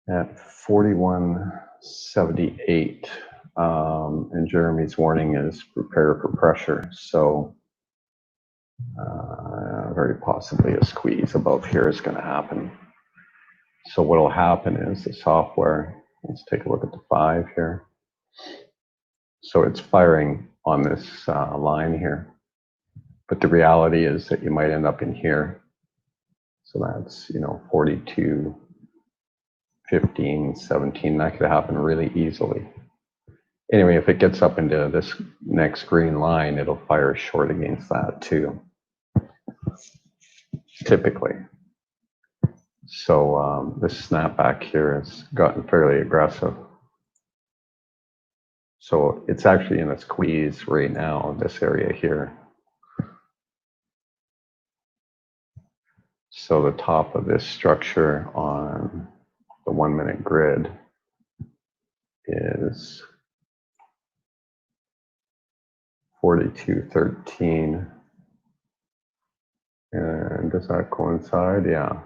at 41.78. And Jeremy's warning is prepare for pressure. So very possibly a squeeze above here is going to happen. So what will happen is the software, let's take a look at the 5 here. So it's firing on this line here. But the reality is that you might end up in here. So that's, 42, 15, 17. That could happen really easily. Anyway, if it gets up into this next green line, it'll fire short against that too, typically. So this snapback here has gotten fairly aggressive. So it's actually in a squeeze right now, this area here. So the top of this structure on the 1 minute grid is 42.13. And does that coincide? Yeah.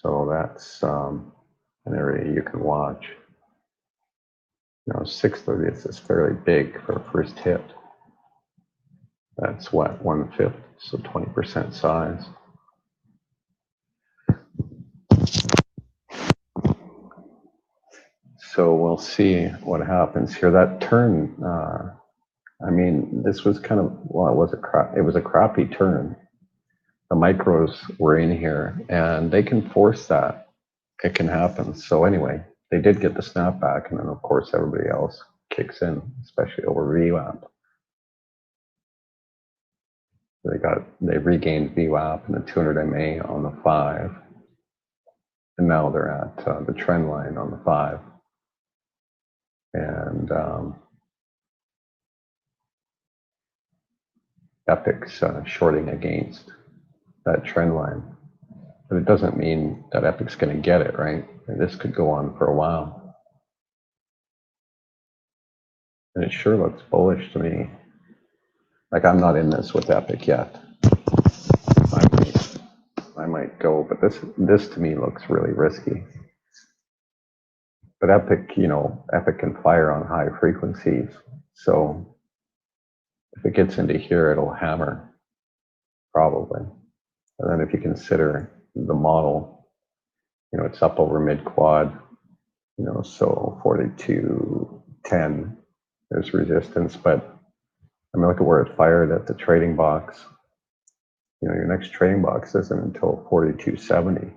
So that's an area you can watch. 6/30 is fairly big for a first hit. That's what, 1/5, so 20% size. So we'll see what happens here. That turn, I mean, this was kind of, well, it was a crappy turn. The micros were in here, and they can force that. It can happen. So anyway, they did get the snapback, and then of course everybody else kicks in, especially over VWAP. They regained VWAP and the 200 MA on the 5, and now they're at the trend line on the 5, and EPIC's shorting against that trend line, but it doesn't mean that EPIC's going to get it, right? And this could go on for a while, and it sure looks bullish to me. Like, I'm not in this with EPIC yet. I might go, but this to me looks really risky. But EPIC, EPIC can fire on high frequencies. So if it gets into here, it'll hammer, probably. And then if you consider the model, it's up over mid quad, so 42.10, there's resistance. But I mean, look at where it fired at the trading box. Your next trading box isn't until 42.70.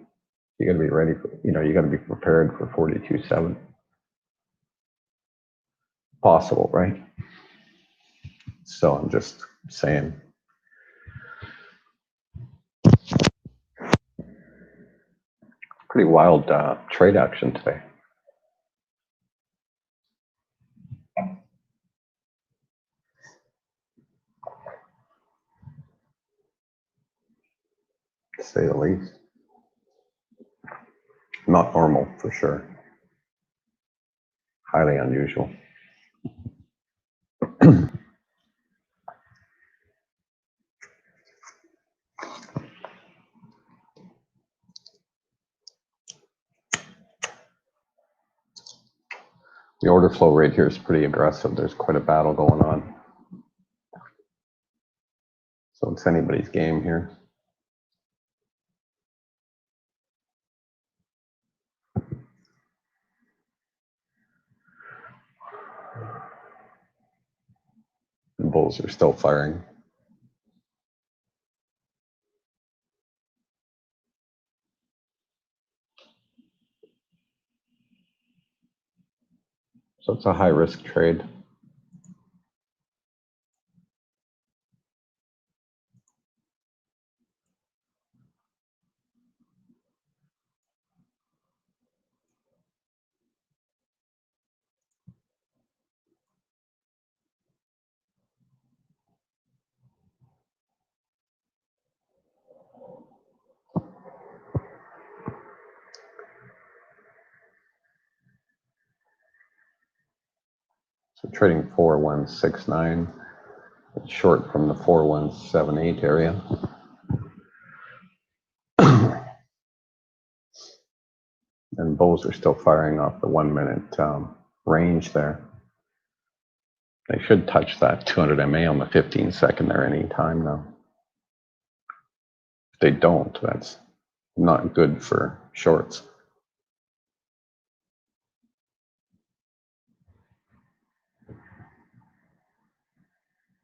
You got to be ready for, you got to be prepared for 42.70. Possible, right? So I'm just saying. Pretty wild trade action today. To say the least. Not normal, for sure. Highly unusual. The order flow rate here is pretty aggressive. There's quite a battle going on. So it's anybody's game here. The bulls are still firing. So it's a high risk trade. So trading 4169, it's short from the 4178 area. And bows are still firing off the 1 minute range there. They should touch that 200 MA on the 15-second there any time now. If they don't, that's not good for shorts.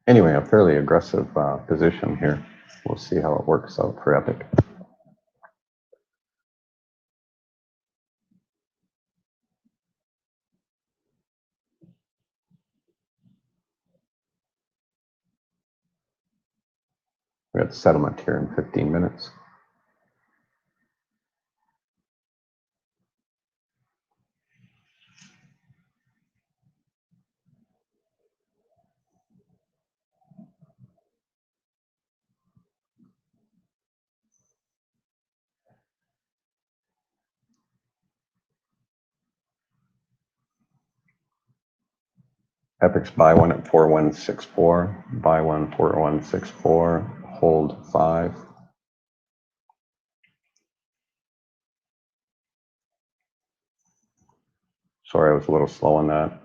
Anyway, a fairly aggressive position here. We'll see how it works out for EPIC. We got settlement here in 15 minutes. EPIC's buy one at 4164, buy one 4164, hold 5. Sorry, I was a little slow on that.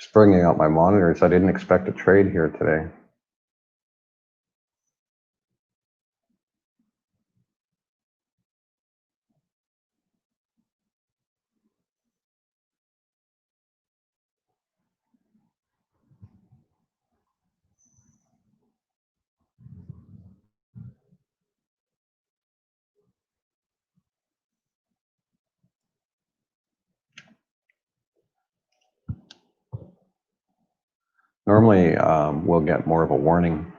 Just bringing out my monitors. I didn't expect a trade here today. Normally, we'll get more of a warning.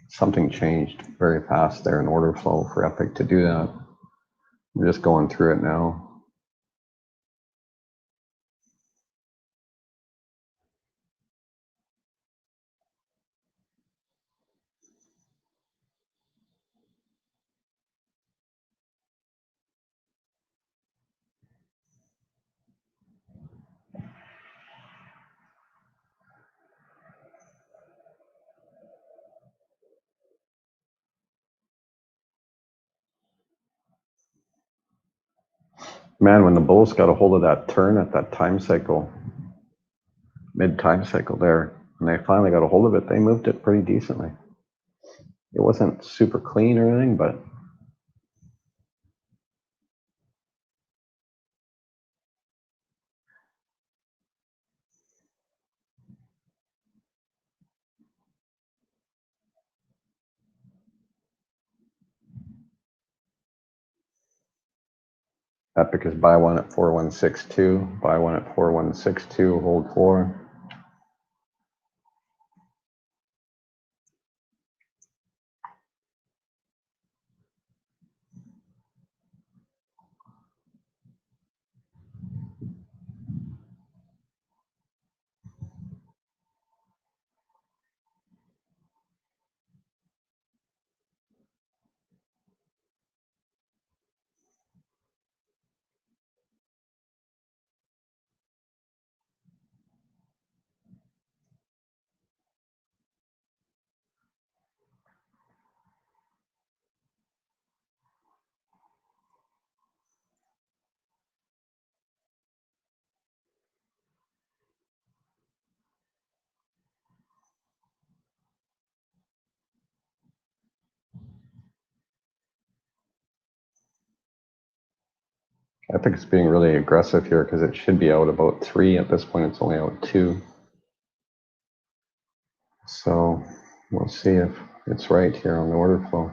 Something changed very fast there in order flow for EPIC to do that. I'm just going through it now. Man, when the bulls got a hold of that turn at that time cycle, mid-time cycle there, and they finally got a hold of it, they moved it pretty decently. It wasn't super clean or anything, but EPIC is buy one at 4162, buy one at 4162, hold 4. EPIC is being really aggressive here because it should be out about 3. At this point, it's only out 2. So we'll see if it's right here on the order flow.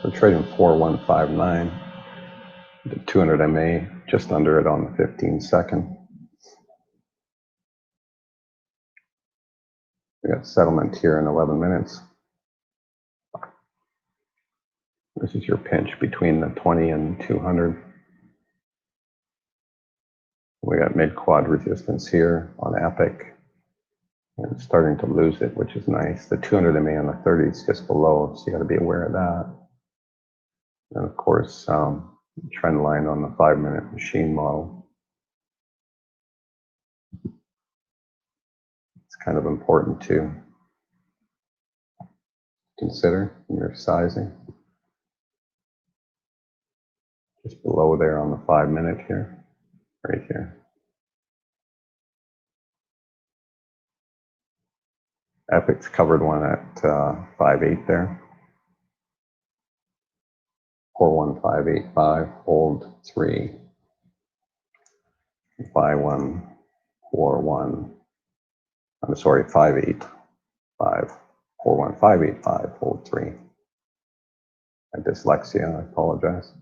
So trading 4159, the 200 MA. just under it on the 15-second. We got settlement here in 11 minutes. This is your pinch between the 20 and 200. We got mid-quad resistance here on EPIC. And it's starting to lose it, which is nice. The 200 MA on the 30 is just below, so you got to be aware of that. And of course, trend line on the 5-minute machine model. It's kind of important to consider in your sizing. Just below there on the 5-minute here, right here. EPIC's covered one at 5.8 there. 41585, hold 3. Buy 141. I'm sorry, 585. 41585, hold 3. My dyslexia, I apologize.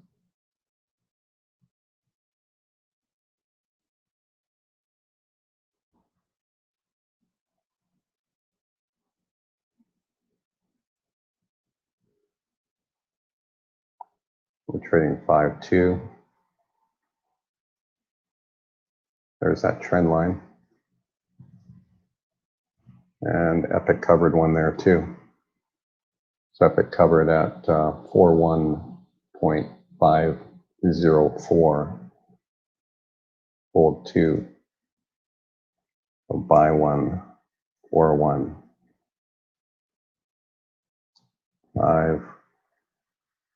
We're trading 5.2. There's that trend line. And EPIC covered one there too. So EPIC covered at 41.504. Hold 2. So buy 141. 5.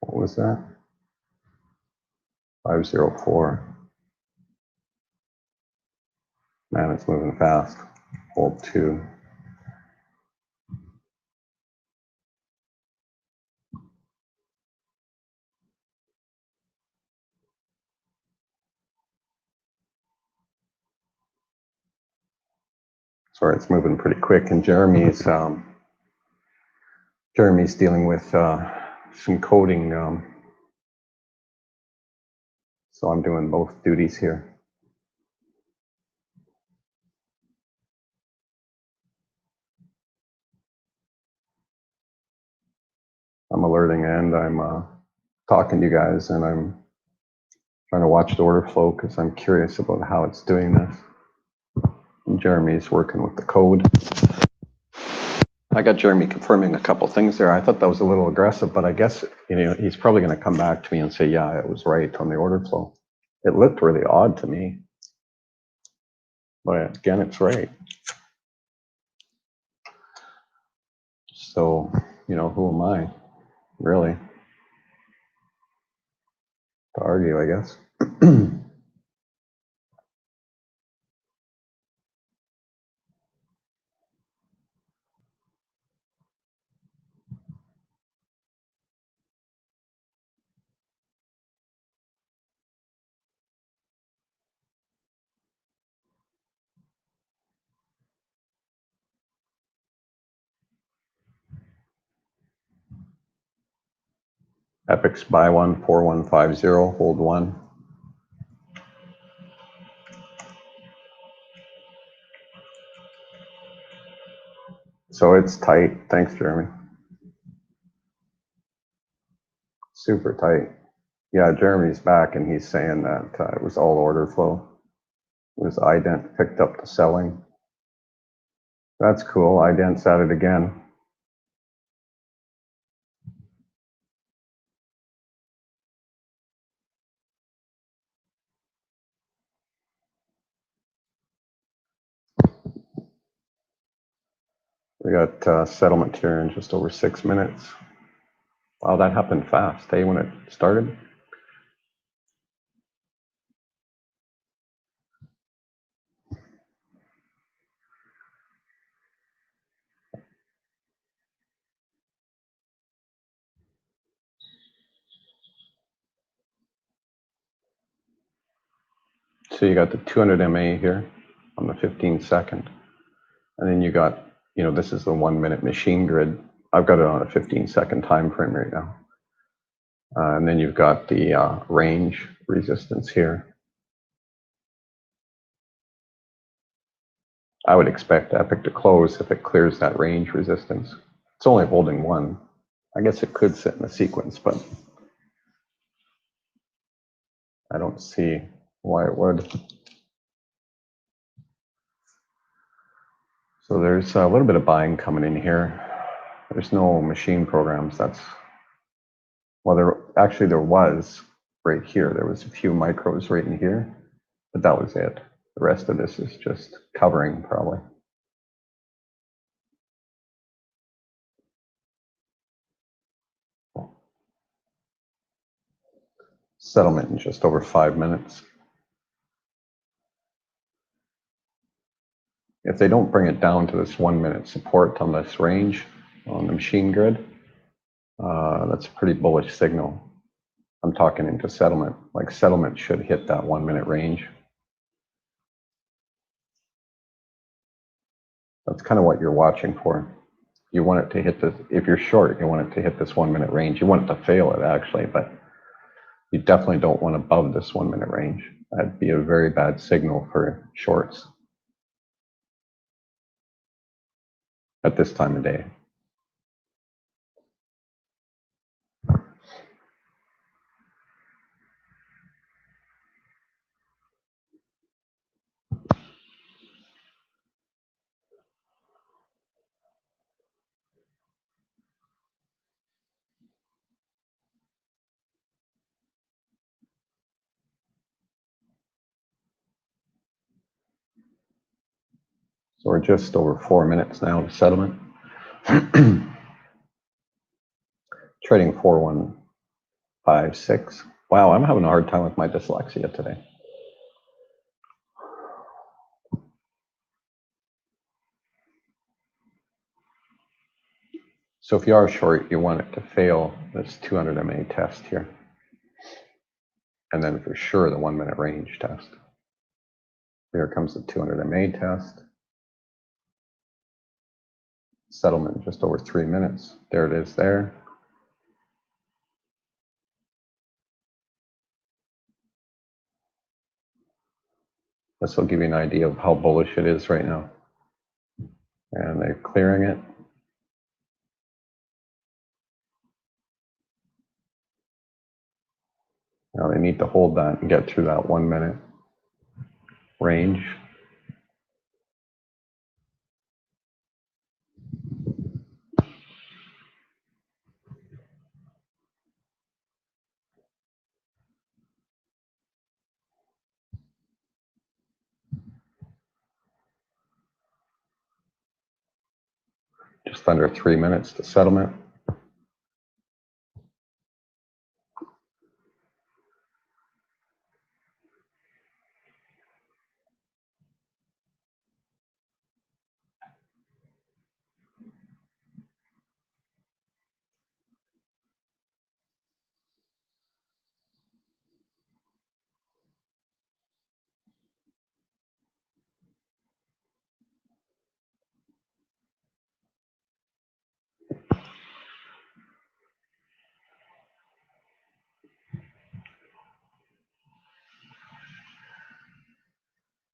What was that? 504. Man, it's moving fast. Hold 2. Sorry, it's moving pretty quick. And Jeremy's dealing with some coding. So I'm doing both duties here. I'm alerting and I'm talking to you guys, and I'm trying to watch the order flow because I'm curious about how it's doing this. And Jeremy's working with the code. I got Jeremy confirming a couple things there. I thought that was a little aggressive, but I guess he's probably going to come back to me and say, yeah, it was right on the order flow. It looked really odd to me, but again, it's right. So, who am I, really, to argue, I guess. EPIC's buy 1, 4150, hold 1. So it's tight. Thanks, Jeremy. Super tight. Yeah, Jeremy's back, and he's saying that it was all order flow. It was ident picked up the selling. That's cool. Ident's at it again. We got settlement here in just over 6 minutes. Wow, that happened fast, hey, when it started. So you got the 200 MA here on the 15-second. And then you got, this is the 1-minute machine grid. I've got it on a 15-second time frame right now. And then you've got the range resistance here. I would expect EPIC to close if it clears that range resistance. It's only holding one. I guess it could sit in a sequence, but I don't see why it would. So there's a little bit of buying coming in here. There's no machine programs. Well, actually there was right here. There was a few micros right in here, but that was it. The rest of this is just covering probably. Settlement in just over 5 minutes. If they don't bring it down to this 1 minute support on this range on the machine grid, that's a pretty bullish signal. I'm talking into settlement. Like settlement should hit that 1 minute range. That's kind of what you're watching for. You want it to hit this, if you're short, you want it to hit this 1 minute range. You want it to fail it actually, but you definitely don't want above this 1 minute range. That'd be a very bad signal for shorts at this time of day. So we're just over 4 minutes now to settlement. Trading 4156. Wow, I'm having a hard time with my dyslexia today. So if you are short, you want it to fail this 200 MA test here. And then for sure the 1 minute range test. Here comes the 200 MA test. Settlement just over 3 minutes. There it is there. This will give you an idea of how bullish it is right now. And they're clearing it. Now they need to hold that and get through that 1 minute range. Just under 3 minutes to settlement.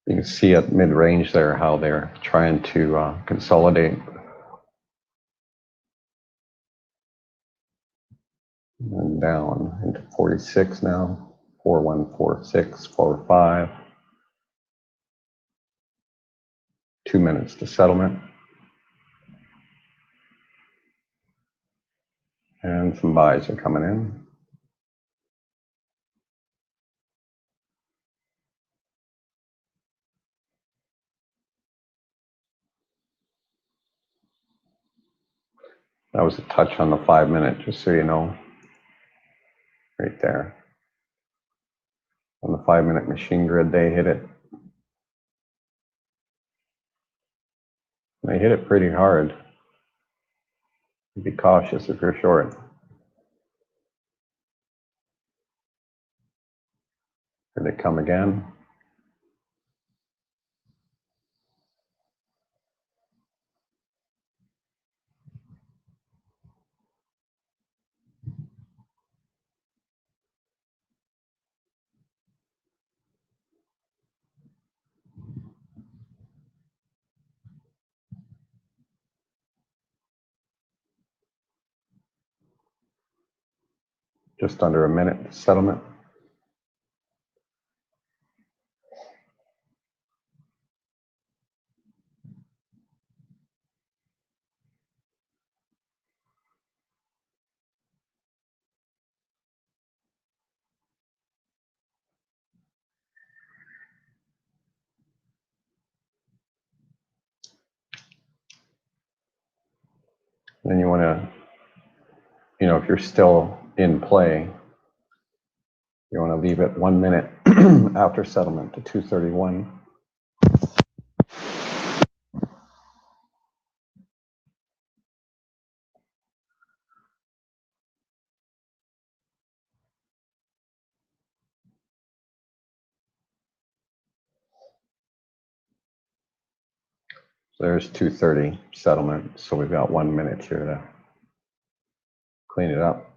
You can see at mid-range there how they're trying to consolidate. And down into 46 now, 4146, 45. 2 minutes to settlement. And some buys are coming in. That was a touch on the 5 minute, just so you know. Right there. On the 5 minute machine grid, they hit it. They hit it pretty hard. Be cautious if you're short. Here they come again. just under a minute settlement. Then you want to, if you're still in play, you want to leave it 1 minute after settlement to 231. So there's 230 settlement. So we've got 1 minute here to clean it up.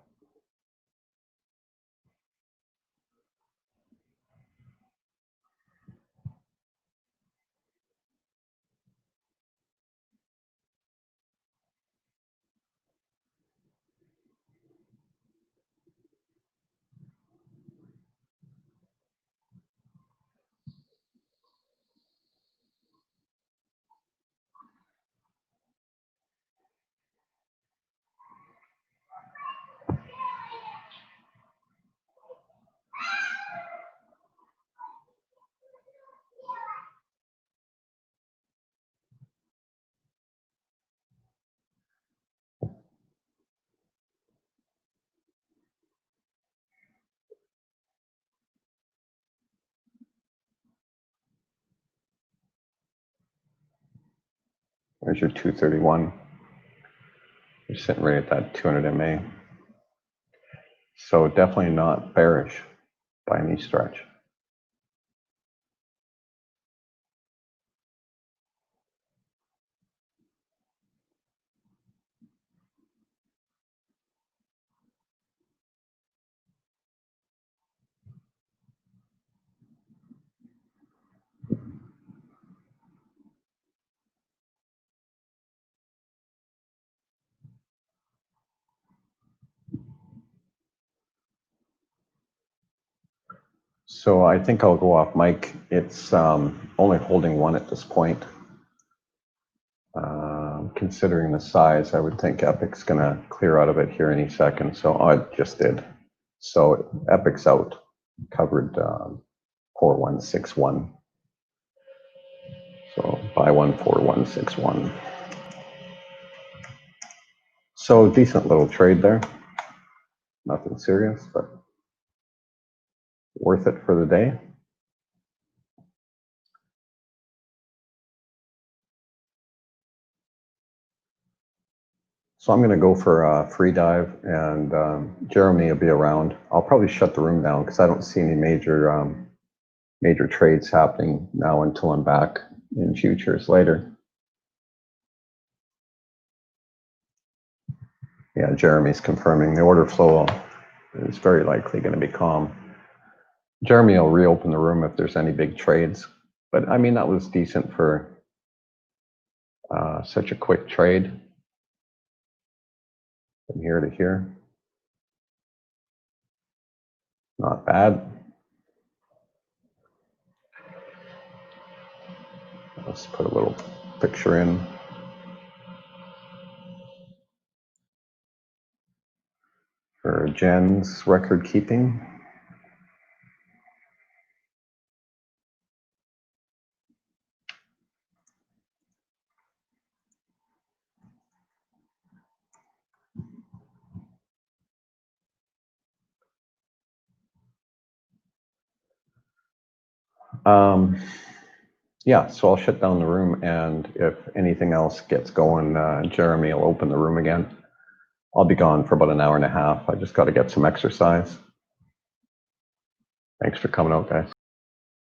There's your 231. You're sitting right at that 200 MA. So definitely not bearish by any stretch. So I think I'll go off mic. It's only holding one at this point. Considering the size, I would think EPIC's going to clear out of it here any second. So it just did. So EPIC's out, covered 4161. So buy 14161. So decent little trade there. Nothing serious, but worth it for the day. So I'm going to go for a free dive, and Jeremy will be around. I'll probably shut the room down because I don't see any major trades happening now until I'm back in futures later. Yeah, Jeremy's confirming the order flow is very likely going to be calm. Jeremy will reopen the room if there's any big trades. But I mean, that was decent for such a quick trade from here to here. Not bad. Let's put a little picture in. For Jen's record keeping. Yeah, so I'll shut down the room, and if anything else gets going, Jeremy will open the room again. I'll be gone for about an hour and a half. I just got to get some exercise. Thanks for coming out, guys.